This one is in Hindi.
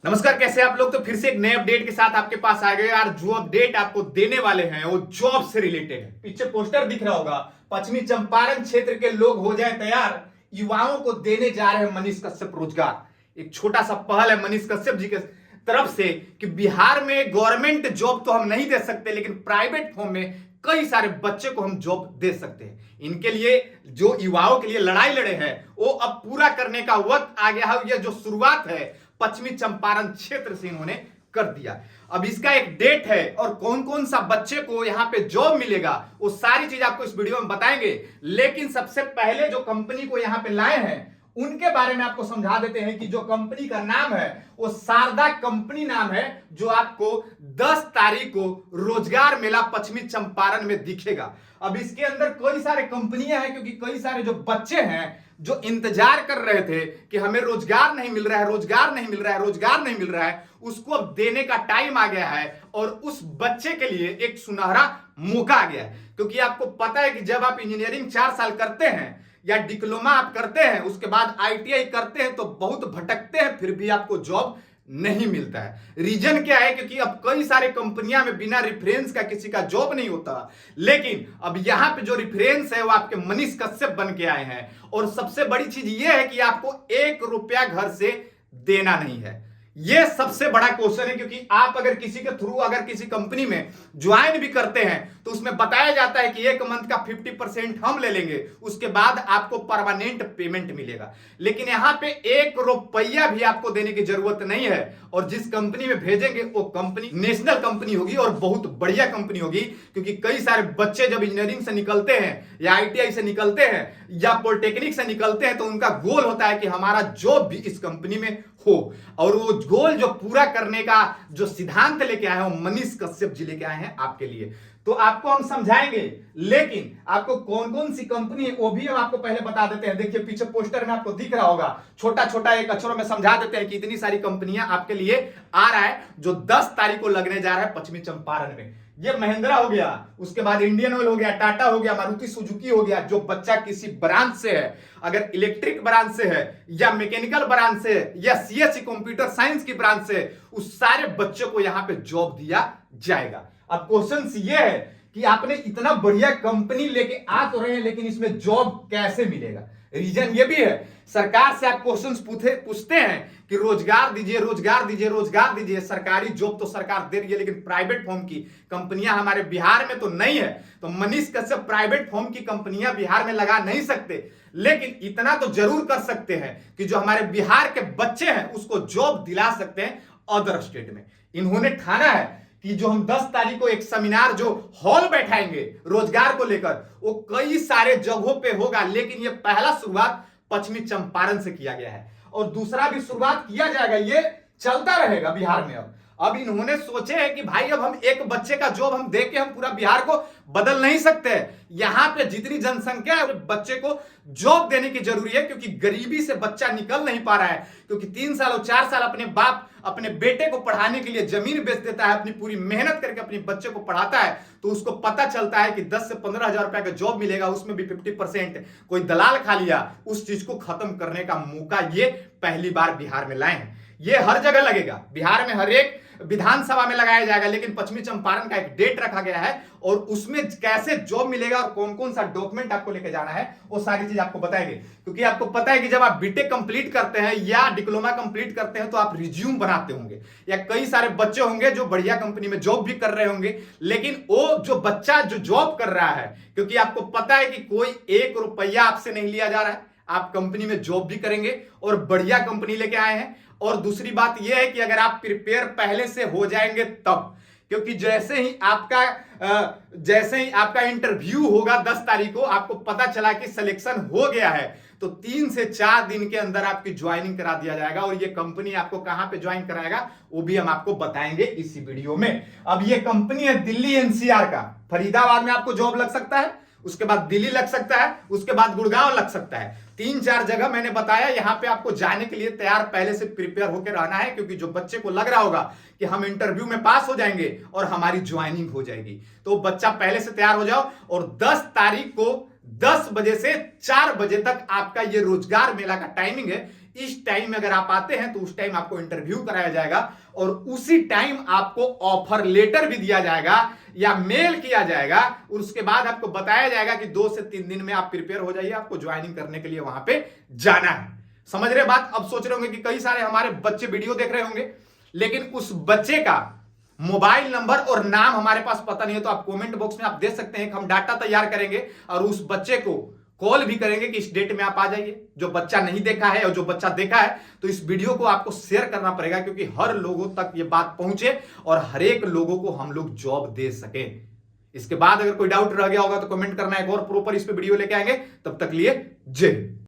नमस्कार, कैसे आप लोग। तो फिर से एक नए अपडेट के साथ आपके पास आ गए यार। जो अपडेट आपको देने वाले हैं वो जॉब से रिलेटेड है। पीछे पोस्टर दिख रहा होगा, पश्चिमी चंपारण क्षेत्र के लोग हो जाए तैयार, युवाओं को देने जा रहे हैं मनीष कश्यप रोजगार। एक छोटा सा पहल है मनीष कश्यप जी के तरफ से कि बिहार में गवर्नमेंट जॉब तो हम नहीं दे सकते, लेकिन प्राइवेट फॉर्म में कई सारे बच्चे को हम जॉब दे सकते हैं। इनके लिए जो युवाओं के लिए लड़ाई लड़े हैं वो अब पूरा करने का वक्त आ गया है। यह जो शुरुआत है पश्चिमी चंपारण क्षेत्र से इन्होंने कर दिया। अब इसका एक डेट है और कौन कौन सा बच्चे को यहां पे जॉब मिलेगा वो सारी चीज आपको इस वीडियो में बताएंगे। लेकिन सबसे पहले जो कंपनी को यहां पे लाए हैं उनके बारे में आपको समझा देते हैं कि जो कंपनी का नाम है वो शारदा कंपनी नाम है, जो आपको 10 तारीख को रोजगार मेला पश्चिमी चंपारण में दिखेगा। अब इसके अंदर कई सारे कंपनियां हैं, क्योंकि कई सारे जो बच्चे हैं जो इंतजार कर रहे थे कि हमें रोजगार नहीं मिल रहा है, रोजगार नहीं मिल रहा है, रोजगार नहीं मिल रहा है, उसको अब देने का टाइम आ गया है। और उस बच्चे के लिए एक सुनहरा मौका आ गया है। क्योंकि आपको पता है कि जब आप इंजीनियरिंग 4 साल करते हैं या डिप्लोमा आप करते हैं, उसके बाद आईटीआई करते हैं तो बहुत भटकते हैं, फिर भी आपको जॉब नहीं मिलता है। रीजन क्या है? क्योंकि अब कई सारे कंपनियां में बिना रेफरेंस का किसी का जॉब नहीं होता। लेकिन अब यहां पे जो रेफरेंस है वो आपके मनीष कश्यप बन के आए हैं। और सबसे बड़ी चीज ये है कि आपको 1 रुपया घर से देना नहीं है। यह सबसे बड़ा क्वेश्चन है, क्योंकि आप अगर किसी के थ्रू अगर किसी कंपनी में ज्वाइन भी करते हैं तो उसमें बताया जाता है कि 1 मंथ का 50% हम ले लेंगे, उसके बाद आपको परमानेंट पेमेंट मिलेगा। लेकिन यहां पे 1 रुपया भी आपको देने की जरूरत नहीं है। और जिस कंपनी में भेजेंगे वो कंपनी नेशनल कंपनी होगी और बहुत बढ़िया कंपनी होगी। क्योंकि कई सारे बच्चे जब इंजीनियरिंग से निकलते हैं या आईटीआई से निकलते हैं या पॉलिटेक्निक से निकलते हैं तो उनका गोल होता है कि हमारा जॉब भी इस कंपनी में हो। और वो गोल जो पूरा करने का जो सिद्धांत लेके आए हैं वो मनीष कश्यप जी लेके आए हैं आपके लिए। तो आपको हम समझाएंगे, लेकिन आपको कौन कौन सी कंपनी है वो भी हम आपको पहले बता देते हैं। देखिए पीछे पोस्टर में आपको दिख रहा होगा, छोटा छोटा एक अक्षरों में समझा देते हैं कि इतनी सारी कंपनियां आपके लिए आ रहा है जो 10 तारीख को लगने जा रहा है पश्चिमी चंपारण में। ये महिंद्रा हो गया, उसके बाद इंडियन ऑयल हो गया, टाटा हो गया, मारुति सुजुकी हो गया। जो बच्चा किसी ब्रांच से है, अगर इलेक्ट्रिक ब्रांच से है या मैकेनिकल ब्रांच से है या सीएससी कंप्यूटर साइंस की ब्रांच से, उस सारे बच्चों को यहां पे जॉब दिया जाएगा। अब क्वेश्चन ये है कि आपने इतना बढ़िया कंपनी लेके आ तो रहे हैं, लेकिन इसमें जॉब कैसे मिलेगा? रीजन ये भी है, सरकार से आप क्वेश्चंस पूछते हैं कि रोजगार दीजिए, रोजगार दीजिए, रोजगार दीजिए। सरकारी जॉब तो सरकार दे रही है, लेकिन प्राइवेट फॉर्म की कंपनियां हमारे बिहार में तो नहीं है। तो मनीष कश्यप प्राइवेट फॉर्म की कंपनियां बिहार में लगा नहीं सकते, लेकिन इतना तो जरूर कर सकते हैं कि जो हमारे बिहार के बच्चे हैं उसको जॉब दिला सकते हैं अदर स्टेट में। इन्होंने ठाना है कि जो हम 10 तारीख को एक सेमिनार जो हॉल बैठाएंगे रोजगार को लेकर, वो कई सारे जगहों पे होगा। लेकिन ये पहला शुरुआत पश्चिमी चंपारण से किया गया है और दूसरा भी शुरुआत किया जाएगा। ये चलता रहेगा बिहार में। अब इन्होंने सोचे है कि भाई अब हम एक बच्चे का जॉब हम देके हम पूरा बिहार को बदल नहीं सकते। यहां पे जितनी जनसंख्या है बच्चे को जॉब देने की जरूरी है, क्योंकि गरीबी से बच्चा निकल नहीं पा रहा है। क्योंकि 3 साल और 4 साल अपने बाप अपने बेटे को पढ़ाने के लिए जमीन बेच देता है, अपनी पूरी मेहनत करके अपने बच्चे को पढ़ाता है, तो उसको पता चलता है कि 10 से 15 हजार रुपए का जॉब मिलेगा, उसमें भी 50% कोई दलाल खा लिया। उस चीज को खत्म करने का मौका ये पहली बार बिहार में लाए हैं। ये हर जगह लगेगा, बिहार में हर एक विधानसभा में लगाया जाएगा, लेकिन पश्चिमी चंपारण का एक डेट रखा गया है और उसमें कैसे जॉब मिलेगा और कौन कौन सा डॉक्यूमेंट आपको लेके जाना है वो सारी चीज आपको बताएंगे। क्योंकि आपको पता है कि जब आप बीटेक कंप्लीट करते हैं या डिप्लोमा कंप्लीट करते हैं तो आप रिज्यूम बनाते होंगे, या कई सारे बच्चे होंगे जो बढ़िया कंपनी में जॉब भी कर रहे होंगे। लेकिन वो जो बच्चा जो जॉब कर रहा है, क्योंकि आपको पता है कि कोई 1 रुपया आपसे नहीं लिया जा रहा है, आप कंपनी में जॉब भी करेंगे और बढ़िया कंपनी लेके आए हैं। और दूसरी बात यह है कि अगर आप प्रिपेयर पहले से हो जाएंगे तब, क्योंकि जैसे ही आपका इंटरव्यू होगा 10 तारीख को, आपको पता चला कि सिलेक्शन हो गया है, तो 3 से 4 दिन के अंदर आपकी ज्वाइनिंग करा दिया जाएगा। और ये कंपनी आपको कहां पे ज्वाइन कराएगा वो भी हम आपको बताएंगे इसी वीडियो में। अब ये कंपनी है दिल्ली एनसीआर का। फरीदाबाद में आपको जॉब लग सकता है, उसके बाद दिल्ली लग सकता है, उसके बाद गुड़गांव लग सकता है। 3-4 जगह मैंने बताया। यहां पे आपको जाने के लिए तैयार पहले से प्रिपेयर होकर रहना है, क्योंकि जो बच्चे को लग रहा होगा कि हम इंटरव्यू में पास हो जाएंगे और हमारी ज्वाइनिंग हो जाएगी, तो बच्चा पहले से तैयार हो जाओ। और 10 तारीख को 10 बजे से 4 बजे तक आपका ये रोजगार मेला का टाइमिंग है। इस टाइम में अगर आप आते हैं तो उस टाइम आपको इंटरव्यू कराया जाएगा और उसी टाइम आपको ऑफर लेटर भी दिया जाएगा या मेल किया जाएगा। उसके बाद आपको बताया जाएगा कि 2 से 3 दिन में आप प्रिपेयर हो जाइए, आपको ज्वाइनिंग करने के लिए वहां पे जाना है। समझ रहे बात? अब सोच रहे होंगे कि कई सारे हमारे बच्चे वीडियो देख रहे होंगे लेकिन उस बच्चे का मोबाइल नंबर और नाम हमारे पास पता नहीं है, तो आप कमेंट बॉक्स में आप दे सकते हैं कि हम डाटा तैयार करेंगे और उस बच्चे को कॉल भी करेंगे कि इस डेट में आप आ जाइए। जो बच्चा नहीं देखा है और जो बच्चा देखा है तो इस वीडियो को आपको शेयर करना पड़ेगा, क्योंकि हर लोगों तक ये बात पहुंचे और हर एक लोगों को हम लोग जॉब दे सके। इसके बाद अगर कोई डाउट रह गया होगा तो कमेंट करना, एक और प्रॉपर इस पे वीडियो लेके आएंगे। तब तक लिए जय हिंद।